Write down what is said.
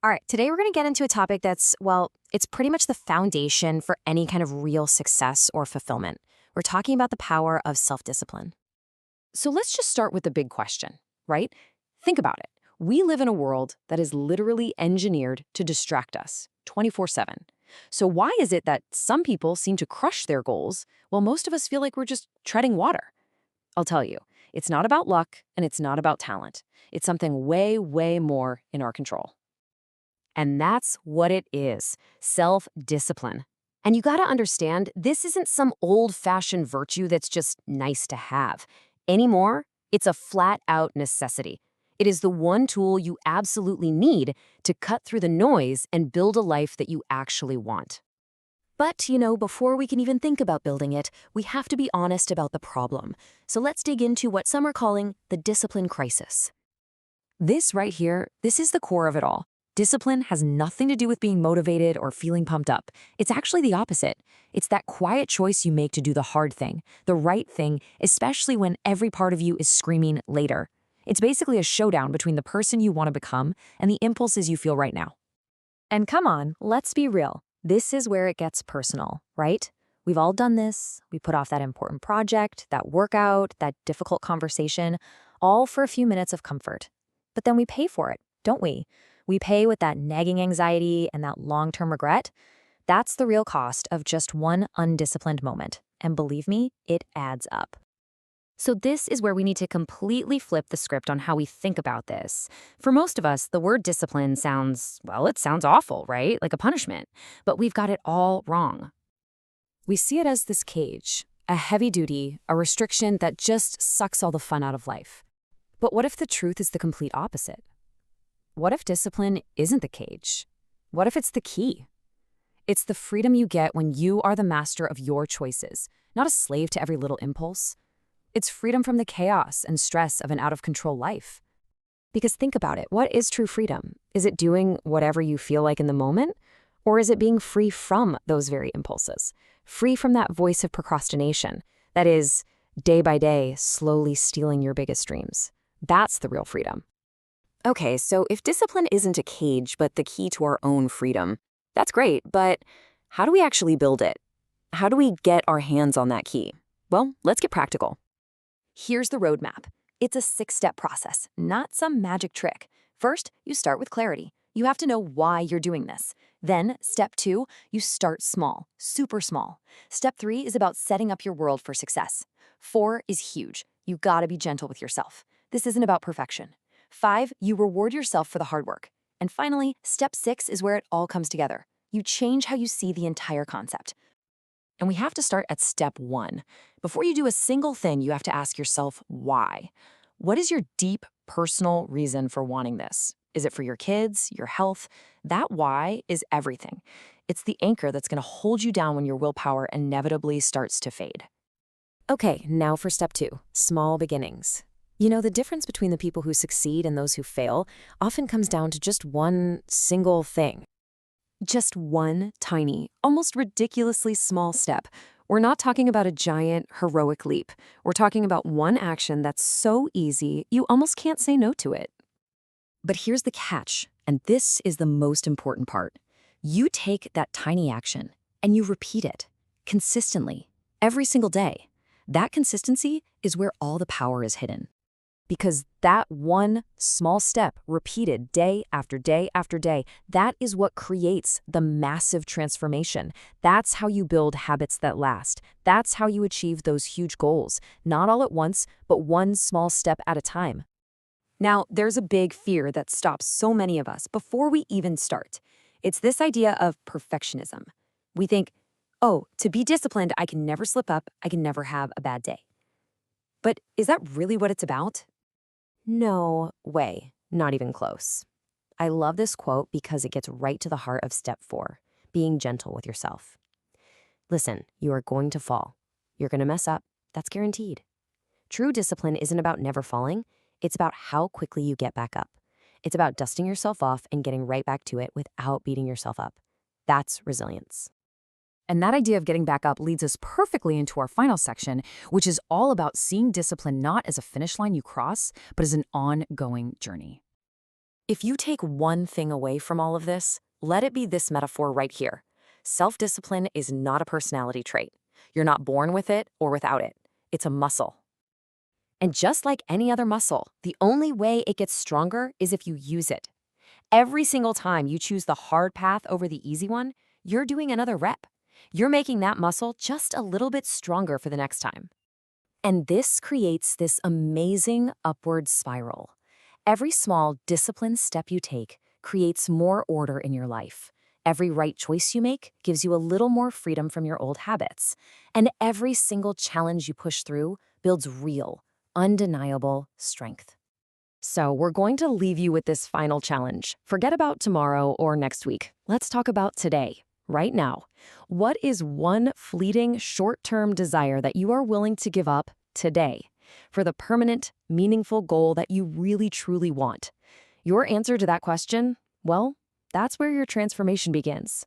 All right, today we're going to get into a topic that's, well, it's pretty much the foundation for any kind of real success or fulfillment. We're talking about the power of self-discipline. So let's just start with the big question, right? Think about it. We live in a world that is literally engineered to distract us 24/7. So why is it that some people seem to crush their goals while most of us feel like we're just treading water? I'll tell you, it's not about luck and it's not about talent. It's something way, way more in our control. And that's what it is, self-discipline. And you gotta understand, this isn't some old-fashioned virtue that's just nice to have. Anymore, it's a flat-out necessity. It is the one tool you absolutely need to cut through the noise and build a life that you actually want. But, before we can even think about building it, we have to be honest about the problem. So let's dig into what some are calling the discipline crisis. This right here, this is the core of it all. Discipline has nothing to do with being motivated or feeling pumped up. It's actually the opposite. It's that quiet choice you make to do the hard thing, the right thing, especially when every part of you is screaming later. It's basically a showdown between the person you want to become and the impulses you feel right now. And come on, let's be real. This is where it gets personal, right? We've all done this. We put off that important project, that workout, that difficult conversation, all for a few minutes of comfort. But then we pay for it, don't we? We pay with that nagging anxiety and that long-term regret. That's the real cost of just one undisciplined moment. And believe me, it adds up. So this is where we need to completely flip the script on how we think about this. For most of us, the word discipline sounds, well, it sounds awful, right? Like a punishment. But we've got it all wrong. We see it as this cage, a heavy duty, a restriction that just sucks all the fun out of life. But what if the truth is the complete opposite? What if discipline isn't the cage? What if it's the key? It's the freedom you get when you are the master of your choices, not a slave to every little impulse. It's freedom from the chaos and stress of an out-of-control life. Because think about it, what is true freedom? Is it doing whatever you feel like in the moment? Or is it being free from those very impulses? Free from that voice of procrastination that is, day by day, slowly stealing your biggest dreams. That's the real freedom. Okay, so if discipline isn't a cage but the key to our own freedom, that's great, but how do we actually build it? How do we get our hands on that key? Well, let's get practical. Here's the roadmap. It's a 6-step process, not some magic trick. First, you start with clarity. You have to know why you're doing this. Then, step 2, you start small, super small. Step 3 is about setting up your world for success. 4 is huge. You gotta be gentle with yourself. This isn't about perfection. 5, you reward yourself for the hard work. And finally, step 6 is where it all comes together. You change how you see the entire concept. And we have to start at step 1. Before you do a single thing, you have to ask yourself, why? What is your deep, personal reason for wanting this? Is it for your kids, your health? That why is everything. It's the anchor that's going to hold you down when your willpower inevitably starts to fade. Okay, now for step 2, small beginnings. The difference between the people who succeed and those who fail often comes down to just one single thing. Just one tiny, almost ridiculously small step. We're not talking about a giant, heroic leap. We're talking about one action that's so easy, you almost can't say no to it. But here's the catch, and this is the most important part. You take that tiny action and you repeat it consistently, every single day. That consistency is where all the power is hidden. Because that one small step repeated day after day after day, that is what creates the massive transformation. That's how you build habits that last. That's how you achieve those huge goals, not all at once, but one small step at a time. Now, there's a big fear that stops so many of us before we even start. It's this idea of perfectionism. We think, oh, to be disciplined, I can never slip up, I can never have a bad day. But is that really what it's about? No way, not even close. I love this quote because it gets right to the heart of step 4, being gentle with yourself. Listen, you are going to fall. You're going to mess up. That's guaranteed. True discipline isn't about never falling. It's about how quickly you get back up. It's about dusting yourself off and getting right back to it without beating yourself up. That's resilience. And that idea of getting back up leads us perfectly into our final section, which is all about seeing discipline not as a finish line you cross, but as an ongoing journey. If you take one thing away from all of this, let it be this metaphor right here. Self-discipline is not a personality trait. You're not born with it or without it. It's a muscle. And just like any other muscle, the only way it gets stronger is if you use it. Every single time you choose the hard path over the easy one, you're doing another rep. You're making that muscle just a little bit stronger for the next time. And this creates this amazing upward spiral. Every small, disciplined step you take creates more order in your life. Every right choice you make gives you a little more freedom from your old habits. And every single challenge you push through builds real, undeniable strength. So we're going to leave you with this final challenge. Forget about tomorrow or next week. Let's talk about today, right now. What is one fleeting, short-term desire that you are willing to give up today for the permanent, meaningful goal that you really, truly want? Your answer to that question, well, that's where your transformation begins.